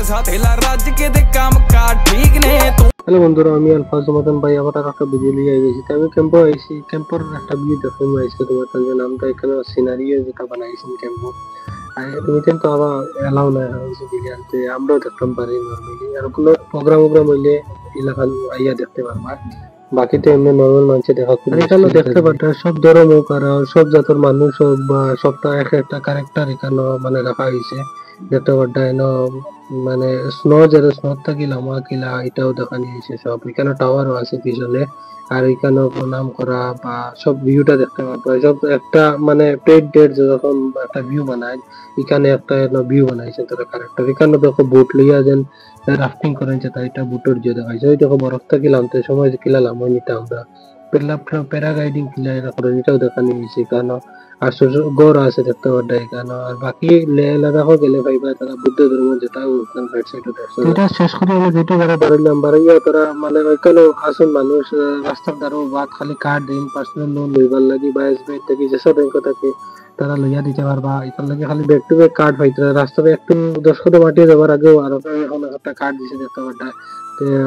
साथ हिला राज के दे काम का ठीक ने হ্যালো বন্ধুরা, আমি আলফাজ মতন ভাই আবার একটা ভিডিও নিয়ে এসেছি। আমি ক্যাম্পে আইছি, ক্যাম্পের একটা ভিউ দেখাবো আজকে তোমার কাছে। নামটা এখানে সিনারিও যেটা বানাইছেন ক্যাম্প, আর তুমি কিন্তু আবার এলাও না হয়েছে ভিডিও আনতে, আমরাও দেখতাম পারি নর্মালি। আর কোনো প্রোগ্রাম হইলে এলাকান আইয়া দেখতে পারবা, বাকি তো এমনি নর্মাল মানুষে দেখা খুব এখানে দেখতে পারবে। সব ধরনের আর সব জাতের মানুষ হোক বা সবটা এক একটা ক্যারেক্টার এখানে মানে রাখা হয়েছে দেখতে পারবে। মানে স্নো যেটা স্নো থাকিলা মা কিলা এটাও দেখানি হয়েছে সব। এখানে টাওয়ারও আছে পিছনে, আর এখানে প্রণাম করা বা সব ভিউটা দেখতে পারবো। সব একটা মানে পেড ডেট যখন একটা ভিউ বানায়, এখানে একটা ভিউ বানাইছে তারা ক্যারেক্টার। এখানে দেখো বোট লইয়া যেন রাফটিং করেছে, তাই এটা বুটের যে দেখাইছে। ওই দেখো বরফ থাকিলাম তো সময় কিলালাম ওই নিটা আমরা প্যারাগ্লাইডিং কিলা এরা করে, এটাও দেখানি হয়েছে এখানে। আর গড় আছে দেখতে পারবে এখানে। আর বাকি লেহ লাদাখও গেলে ভাইবা তারা বুদ্ধ ধর্ম যেটা রাইট সাইডে দেখছে। এটা শেষ করে আমরা যেটা যারা বাড়াইলাম বাড়াইয়া তারা মানে ওইখানে আসল মানুষ রাস্তার দ্বারাও বা খালি কার্ড দিন পার্সোনাল লোন লইবার লাগি বা এসবিআই থেকে যেসব ব্যাংক থাকে তারা লইয়া দিতে পারবা। এখান লাগে খালি ব্যাক টু ব্যাক কার্ড পাইতে রাস্তাতে একটু 10 কত মাটিয়ে যাবার আগেও আর এখন একটা কার্ড দিছে দেখতে পারবা,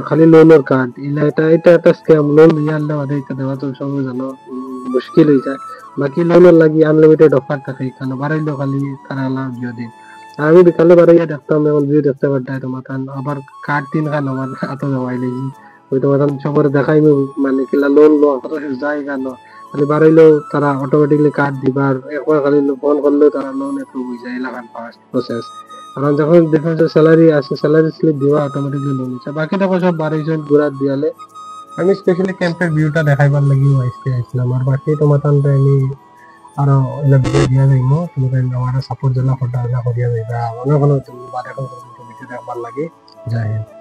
খালি লোনের কার্ড। এটা এটা একটা স্ক্যাম। লোন লইয়া আনলে বাদে এটা দেওয়া তো সবাই জানো মুশকিল হয়ে যায়। বাকি লোনের লাগি আনলিমিটেড অফার থাকে এখানে, বাড়াইলেও খালি তারা ভিউ দিন। আর আমি বিকালে বাড়াইয়া দেখতাম এমন ভিউ দেখতে পারতাম তোমার। আবার কার্ড তিন খান আমার হাতে জমাই লেগি ওই তোমার সবার দেখাই মানে কিলা লোন লো যায় কেন খালি বাড়াইলেও তারা অটোমেটিকলি কার্ড দিবার। একবার খালি ফোন করলেও তারা লোন অ্যাপ্রুভ হয়ে যায় এলাকার ফার্স্ট প্রসেস। কারণ যখন দেখেন স্যালারি আসে স্যালারি স্লিপ দিবা অটোমেটিকলি লোন হচ্ছে। বাকি টাকা সব বাড়াইছেন ঘুরার দিয়ালে। আমি স্পেশালি ক্যাম্পের ভিউটা দেখাইবার লাগি আজকে আসলাম। আর বাকি তোমার আমি আরো এলা ভিডিও দিয়া যাইমো, তুমি আমার সাপোর্ট জন্য ফটো করিয়া যাইবা। অনেক অনেক ধন্যবাদ এখন ভিডিও দেখবার লাগে। জয় হিন্দ।